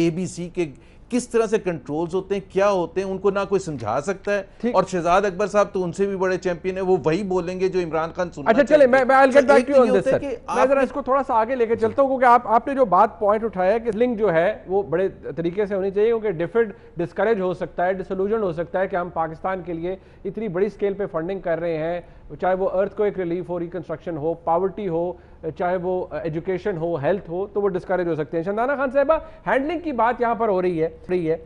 ABC کس طرح سے کنٹرولز ہوتے ہیں, کیا ہوتے ہیں, ان کو نہ کوئی سمجھا سکتا ہے. اور شہزاد اکبر صاحب تو ان سے بھی بڑے چیمپئن ہیں, وہ وہی بولیں گے جو عمران خان سننا چاہتے ہیں. اچھا چلیں, میں I'll get back to you on this, sir. میں ذرا اس کو تھوڑا سا آگے لے کے چلتا ہوں, کیونکہ آپ نے جو بات پوائنٹ اٹھایا ہے کہ لنک جو ہے وہ بڑے طریقے سے ہونی چاہیے, کیونکہ ڈیفیڈ ڈسکریج ہو سکتا ہے, ڈسلوژن ہو سکتا ہے کہ ہم پاکستان کے لیے اتنی بڑی سکیل پہ فنڈنگ کر رہے ہیں, چاہے وہ ارتھ کوئک ریلیف ہو, ریکنسٹرکشن ہو, پاورٹی ہو, چاہے وہ ایجوکیشن ہو, ہیلتھ ہو, تو وہ ڈسکریج ہو سکتے ہیں. شندانہ خان صاحبہ, ہینڈلنگ کی بات یہاں پر ہو رہی ہے.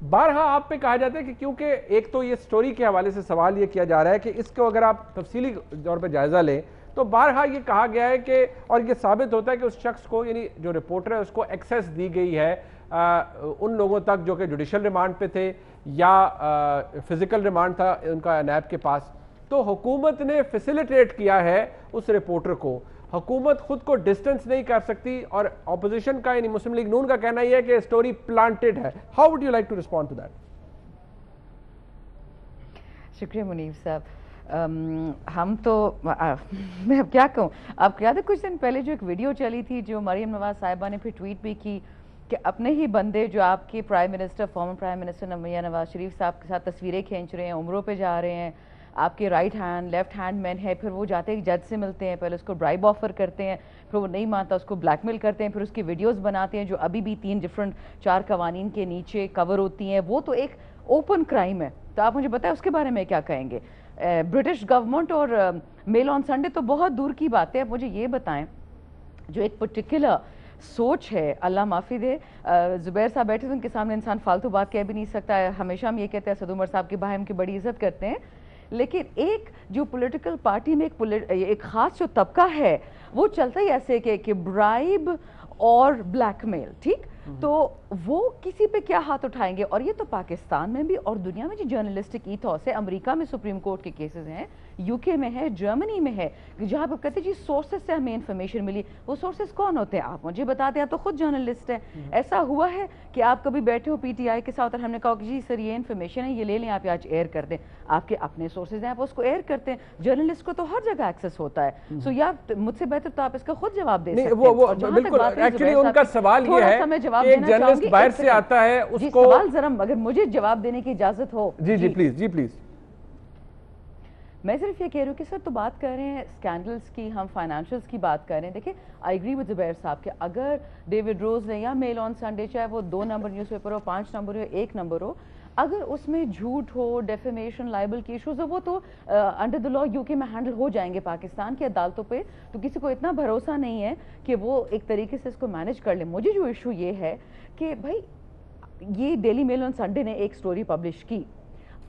بارہا آپ پہ کہا جاتا ہے کہ کیونکہ ایک تو یہ سٹوری کے حوالے سے سوال یہ کیا جا رہا ہے کہ اس کو اگر آپ تفصیلی طور پہ جائزہ لیں تو بارہا یہ کہا گیا ہے کہ, اور یہ ثابت ہوتا ہے کہ اس شخص کو, یعنی جو رپورٹر ہے, اس کو ایکسیس دی گئی ہے ان لوگوں تک جو کہ جوڈیشل ریمانڈ پہ تھے یا فزیکل ریمانڈ تھا ان کا نیب کے پاس. تو حکومت نے فیسیلیٹیٹ کیا ہے اس رپورٹر کو. حکومت خود کو ڈسٹنس نہیں کر سکتی, اور اپوزیشن کا یعنی مسلم لیگ نون کا کہنا یہ ہے کہ اسٹوری پلانٹڈ ہے. How would you like to respond to that? شکریہ منیف صاحب. ہم تو میں اب کیا کہوں, آپ کو یاد ہے کچھ دن پہلے جو ایک ویڈیو چلی تھی جو مریم نواز صاحبہ نے پھر ٹویٹ بھی کی کہ اپنے ہی بندے جو آپ کے prime minister, former prime minister Mian Nawaz Sharif صاحب کے ساتھ تصویریں کھینچ رہے ہیں, عمروں پہ جا رہے ہیں, آپ کے رائٹ ہینڈ لیفٹ ہینڈ مین ہے, پھر وہ جاتے ہیں جج سے ملتے ہیں, پہلے اس کو برائب آفر کرتے ہیں, پھر وہ نہیں مانتا اس کو بلیک میل کرتے ہیں, پھر اس کی ویڈیوز بناتے ہیں جو ابھی بھی 3 4 قوانین کے نیچے کور ہوتی ہیں. وہ تو ایک اوپن کرائم ہے. تو آپ مجھے بتائیں اس کے بارے میں کیا کہیں گے؟ برٹش گورنمنٹ اور میل آن سنڈے تو بہت دور کی بات ہے. اب مجھے یہ بتائیں, جو ایک پرٹیکولر سوچ ہے, اللہ معافی دے, زبیر صاحب بیٹھے ان کے سامنے انسان فالتو بات کہہ بھی نہیں سکتا ہے. ہمیشہ ہم یہ کہتے ہیں اسد عمر صاحب کے باہم کی بڑی عزت کرتے ہیں, لیکن ایک جو پولیٹیکل پارٹی میں ایک خاص جو طبقہ ہے وہ چلتا ہی ایسے کہ برائب اور بلیک میل, ٹھیک, تو وہ کسی پہ کیا ہاتھ اٹھائیں گے؟ اور یہ تو پاکستان میں بھی اور دنیا میں جو جرنلسٹک ایتھوس ہے, امریکہ میں سپریم کورٹ کے کیسز ہیں, یو کے میں ہے, جرمنی میں ہے, جہاں پہ کہتے ہیں جی سورسز سے ہمیں انفارمیشن ملی. وہ سورسز کون ہوتے ہیں آپ مجھے بتا دیں, آپ تو خود جرنلسٹ ہیں. ایسا ہوا ہے کہ آپ کبھی بیٹھے ہو پی ٹی آئی کے ساتھ اور ہم نے کہا کہ جی سر یہ انفارمیشن ہے, یہ لے لیں, آپ آج ایئر کر دیں. آپ کے اپنے سورسز ہیں, آپ اس کو ایئر کرتے ہیں. جرنلسٹ کو تو ہر جگہ ایکسس ہوتا ہے. سو یا مجھ سے بہتر تو آپ اس کا خود جواب دے سکتے ہیں. بالکل, ایکچولی ان کا سوال یہ ہے کہ ایک جرنلسٹ باہر سے آتا ہے, اس کو سوال ذرا اگر مجھے جواب دینے کی اجازت ہو. جی پلیز, جی پلیز. میں صرف یہ کہہ رہی ہوں کہ سر تو بات کر رہے ہیں اسکینڈلز کی, ہم فائنانشلز کی بات کر رہے ہیں. دیکھیں آئی ایگری ود زبیر صاحب کہ اگر ڈیوڈ روز نے یا میل آن سنڈے, چاہے وہ 2 نمبر نیوز پیپر ہو, 5 نمبر ہو, 1 نمبر ہو, اگر اس میں جھوٹ ہو, ڈیفیمیشن, لائبل کی ایشوز ہو, وہ تو انڈر دی لا یو کے میں ہینڈل ہو جائیں گے پاکستان کی عدالتوں پہ. تو کسی کو اتنا بھروسہ نہیں ہے کہ وہ ایک طریقے سے اس کو مینیج کر لیں. مجھے جو ایشو یہ ہے کہ بھائی یہ ڈیلی میل آن سنڈے نے ایک سٹوری پبلش کی,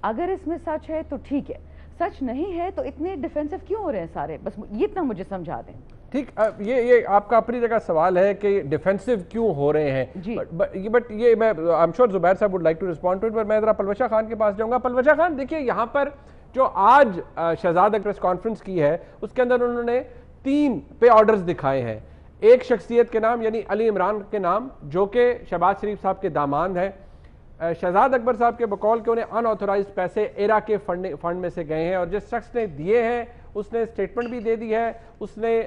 اگر اس میں سچ ہے تو ٹھیک ہے, سچ نہیں ہے تو اتنے ڈیفینسو کیوں ہو رہے ہیں سارے؟ بس یہ اتنا مجھے سمجھا دیں. ٹھیک, یہ آپ کا اپنی جگہ سوال ہے کہ ڈیفینسو کیوں ہو رہے ہیں, بٹ یہ میں I'm sure زبیر صاحب would like to respond to it, پر میں ذرا پلوشہ خان کے پاس جاؤں گا. پلوشہ خان, دیکھیے یہاں پر جو آج شہزاد اکبر پریس کانفرنس کی ہے اس کے اندر انہوں نے 3 پے آرڈرز دکھائے ہیں. ایک شخصیت کے نام یعنی علی عمران کے نام, جو کہ شہباز شریف صاحب کے داماد ہیں. شہزاد اکبر صاحب کے بقول کہ انہیں ان آتھورائزڈ پیسے ایرا کے فنڈ میں سے گئے ہیں, اور جس شخص نے دیے ہیں اس نے سٹیٹمنٹ بھی دے دی ہے, اس نے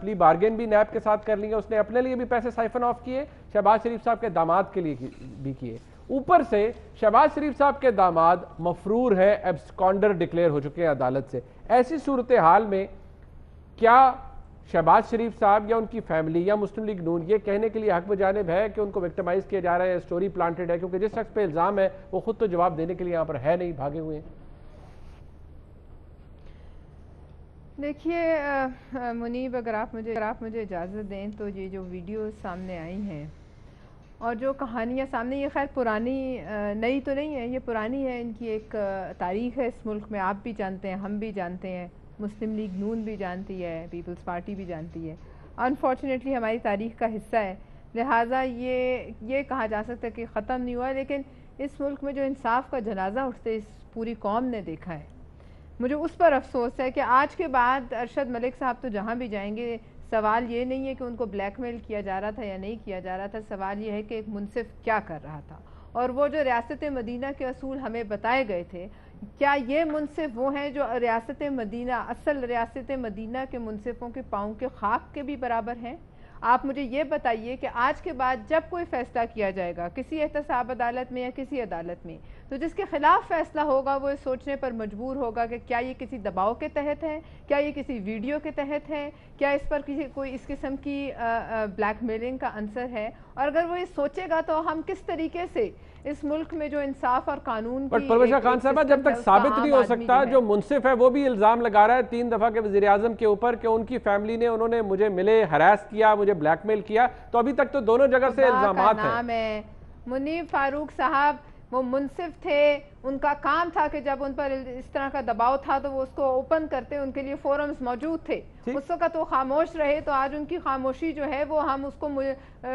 پلی بارگین بھی نیب کے ساتھ کر لی ہے, اس نے اپنے لیے بھی پیسے سائفن آف کیے, شہباز شریف صاحب کے داماد کے لیے بھی کیے. اوپر سے شہباز شریف صاحب کے داماد مفرور ہے, ایبسکانڈر ڈکلیئر ہو چکے ہیں عدالت سے. ایسی صورتحال میں کیا شہباز شریف صاحب یا ان کی فیملی یا مسلم لیگ نون یہ کہنے کے لیے حق بجانب ہے کہ ان کو وکٹمائز کیا جا رہا ہے, اسٹوری پلانٹڈ ہے, کیونکہ جس شخص پہ الزام ہے وہ خود تو جواب دینے کے لیے یہاں پر ہے نہیں, بھاگے ہوئے ہیں؟ دیکھیے منیب, اگر آپ مجھے اجازت دیں تو یہ جو ویڈیوز سامنے آئی ہیں اور جو کہانیاں سامنے, یہ خیر پرانی نئی تو نہیں ہے, یہ پرانی ہے, ان کی ایک تاریخ ہے اس ملک میں. آپ بھی جانتے ہیں, ہم بھی جانتے ہیں, مسلم لیگ نون بھی جانتی ہے, پیپلز پارٹی بھی جانتی ہے. انفارچونیٹلی ہماری تاریخ کا حصہ ہے, لہٰذا یہ کہا جا سکتا ہے کہ ختم نہیں ہوا. لیکن اس ملک میں جو انصاف کا جنازہ اٹھتے اس پوری قوم نے دیکھا ہے, مجھے اس پر افسوس ہے کہ آج کے بعد ارشد ملک صاحب تو جہاں بھی جائیں گے, سوال یہ نہیں ہے کہ ان کو بلیک میل کیا جا رہا تھا یا نہیں کیا جا رہا تھا, سوال یہ ہے کہ ایک منصف کیا کر رہا تھا. اور وہ جو ریاست مدینہ کے اصول ہمیں بتائے گئے تھے, کیا یہ منصف وہ ہیں جو ریاست مدینہ, اصل ریاست مدینہ کے منصفوں کے پاؤں کے خاک کے بھی برابر ہیں؟ آپ مجھے یہ بتائیے کہ آج کے بعد جب کوئی فیصلہ کیا جائے گا کسی احتساب عدالت میں یا کسی عدالت میں، تو جس کے خلاف فیصلہ ہوگا وہ سوچنے پر مجبور ہوگا کہ کیا یہ کسی دباؤ کے تحت ہے، کیا یہ کسی ویڈیو کے تحت ہے، کیا اس پر کوئی اس قسم کی بلیک میلنگ کا عنصر ہے. اور اگر وہ یہ سوچے گا تو ہم کس طریقے سے اس ملک میں جو انصاف اور قانون کی پرویشا خان صاحبہ جب تک ثابت نہیں ہو سکتا، جو منصف ہے وہ بھی الزام لگا رہا ہے 3 دفعہ کے وزیر اعظم کے اوپر کہ ان کی فیملی نے انہوں نے مجھے ملے ہراس کیا، مجھے بلیک میل کیا، تو ابھی تک تو دونوں جگہ سے الزامات ہیں. نام ہے منیب فاروق صاحب، وہ منصف تھے، ان کا کام تھا کہ جب ان پر اس طرح کا دباؤ تھا تو وہ اس کو اوپن کرتے، ان کے لیے فورمز موجود تھے. اس وقت وہ خاموش رہے تو آج ان کی خاموشی جو ہے وہ ہم اس کو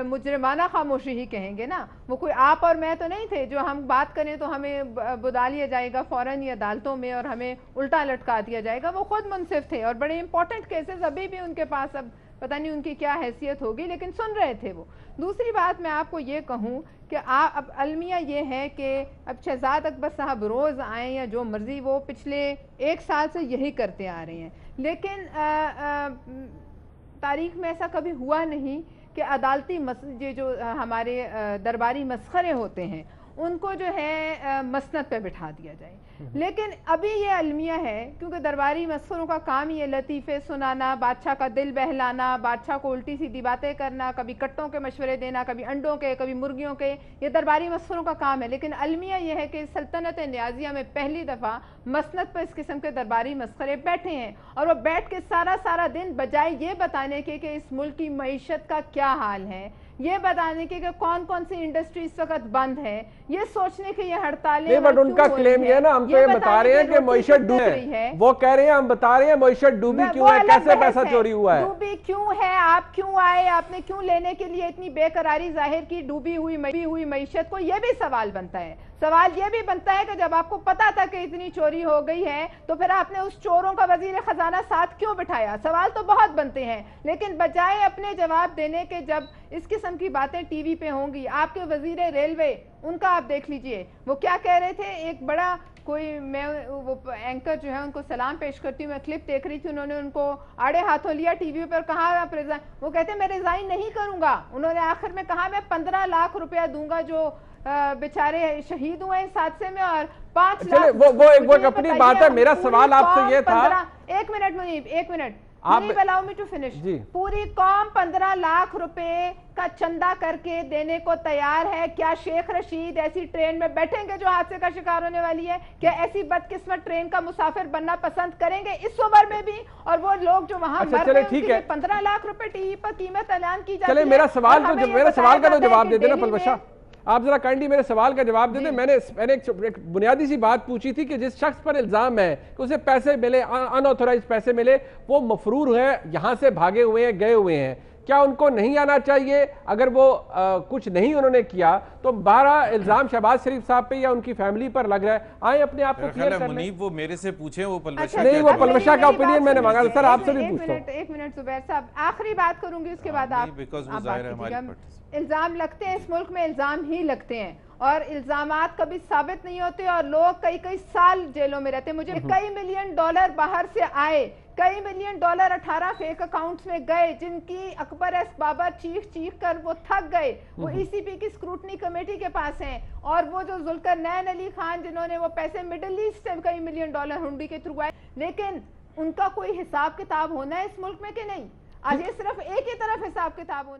مجرمانہ خاموشی ہی کہیں گے نا. وہ کوئی آپ اور میں تو نہیں تھے جو ہم بات کریں تو ہمیں بدا لیا جائے گا فوراً ہی عدالتوں میں اور ہمیں الٹا لٹکا دیا جائے گا. وہ خود منصف تھے اور بڑے امپورٹنٹ کیسز ابھی بھی ان کے پاس، اب پتہ نہیں ان کی کیا حیثیت ہوگی، لیکن سن رہے تھے وہ. دوسری بات میں آپ کو یہ کہوں کہ اب المیہ یہ ہے کہ اب شہزاد اکبر صاحب روز آئیں یا جو مرضی، وہ پچھلے 1 سال سے یہی کرتے آ رہے ہیں، لیکن تاریخ میں ایسا کبھی ہوا نہیں کہ عدالتی جو ہمارے درباری مسخرے ہوتے ہیں ان کو جو ہے مسند پہ بٹھا دیا جائے. لیکن ابھی یہ المیہ ہے کیونکہ درباری مسخروں کا کام یہ لطیفے سنانا، بادشاہ کا دل بہلانا، بادشاہ کو الٹی سیدھی باتیں کرنا، کبھی کٹوں کے مشورے دینا، کبھی انڈوں کے، کبھی مرغیوں کے، یہ درباری مسخروں کا کام ہے. لیکن المیہ یہ ہے کہ سلطنت نیازیہ میں پہلی دفعہ مسند پر اس قسم کے درباری مسخرے بیٹھے ہیں، اور وہ بیٹھ کے سارا دن بجائے یہ بتانے کے کہ اس ملک کی معیشت کا کیا حال ہے، یہ بتانے کے کہ کون کون سی انڈسٹری اس وقت بند ہے، یہ سوچنے کے یہ ہڑتالیں نہیں، بٹ ان کا کلیم یہ ہے نا، ہم تو یہ بتا رہے ہیں کہ معیشت ڈوبی ہے، وہ کہہ رہے ہیں ہم بتا رہے ہیں معیشت ڈوبی کیوں ہے، کیسے پیسہ چوری ہوا ہے، ڈوبی کیوں ہے، آپ کیوں آئے، آپ نے کیوں لینے کے لیے اتنی بے قراری ظاہر کی ڈوبی ہوئی معیشت کو. یہ بھی سوال بنتا ہے. سوال یہ بھی بنتا ہے کہ جب آپ کو پتا تھا کہ اتنی چوری ہو گئی ہے تو پھر آپ نے اس چوروں کا وزیر خزانہ ساتھ کیوں بٹھایا. سوال تو بہت بنتے ہیں، لیکن بجائے اپنے جواب دینے کے جب اس قسم کی باتیں ٹی وی پہ ہوں گی، آپ کے وزیر ریلوے ان کا آپ دیکھ لیجئے وہ کیا کہہ رہے تھے. ایک بڑا کوئی، میں وہ اینکر جو ہے ان کو سلام پیش کرتی ہوں، میں کلپ دیکھ رہی تھی، انہوں نے ان کو آڑے ہاتھوں لیا ٹی وی پر، کہا وہ کہتے ہیں میں ریزائن نہیں کروں گا. انہوں نے آخر میں کہا میں 15 لاکھ روپیہ دوں گا جو بیچارے شہید ہوئے اس حادثے میں، اور 5 لاکھ. وہ ایک اپنی بات ہے. میرا سوال آپ سے یہ تھا، ایک minute Muneeb allow me to finish. پوری قوم 15 لاکھ روپے کا چندہ کر کے دینے کو تیار ہے. کیا شیخ رشید ایسی ٹرین میں بیٹھیں گے جو حادثے کا شکار ہونے والی ہے؟ کیا ایسی بدقسمت ٹرین کا مسافر بننا پسند کریں گے اس عمر میں بھی؟ اور وہ لوگ جو وہاں مر رہے ہیں ان کے لیے 15 لاکھ روپے ٹی وی پر قیمت اعلان کی جاتی ہے. میرا سوال کا تو جواب دے دینا پلوشا، آپ ذرا کائنڈلی میرے سوال کا جواب دے دیں. میں نے ایک بنیادی سی بات پوچھی تھی کہ جس شخص پر الزام ہے کہ اسے پیسے ملے، ان آتھورائز پیسے ملے، وہ مفرور ہے، یہاں سے بھاگے ہوئے ہیں، گئے ہوئے ہیں، کیا ان کو نہیں آنا چاہیے؟ اگر وہ کچھ نہیں انہوں نے کیا تو 12 الزام شہباز شریف صاحب پہ یا ان کی فیملی پر لگ رہا ہے. آئیں اپنے آپ کو کلیئر کر لیں. منیب وہ میرے سے پوچھیں، وہ پلوشا نہیں، وہ پلوشا کا اوپینین میں نے مانگا. سر آپ سے بھی پوچھتا ہوں. ایک منٹ زبیر صاحب، آخری بات کروں گی اس کے بعد آپ الزام لگتے ہیں اس ملک میں، الزام ہی لگتے ہیں اور الزامات کبھی ثابت نہیں ہوتے اور لوگ کئی سال جیلوں میں رہتے ہیں. مجھے کئی ملین ڈالر باہر سے آئے، کئی ملین ڈالر 18 فیک اکاؤنٹس میں گئے، جن کی اکبر ایس بابا چیخ کر وہ تھک گئے. وہ ای سی پی کی سکروٹنی کمیٹی کے پاس ہیں. اور وہ جو ذوالقرنین علی خان جنہوں نے وہ پیسے مڈل ایسٹ سے کئی ملین ڈالر ہنڈی کے تھرو آئے، لیکن ان کا کوئی حساب کتاب ہونا ہے اس ملک میں کہ نہیں؟ آج یہ صرف ایک ہی طرف حساب کتاب ہونا ہے.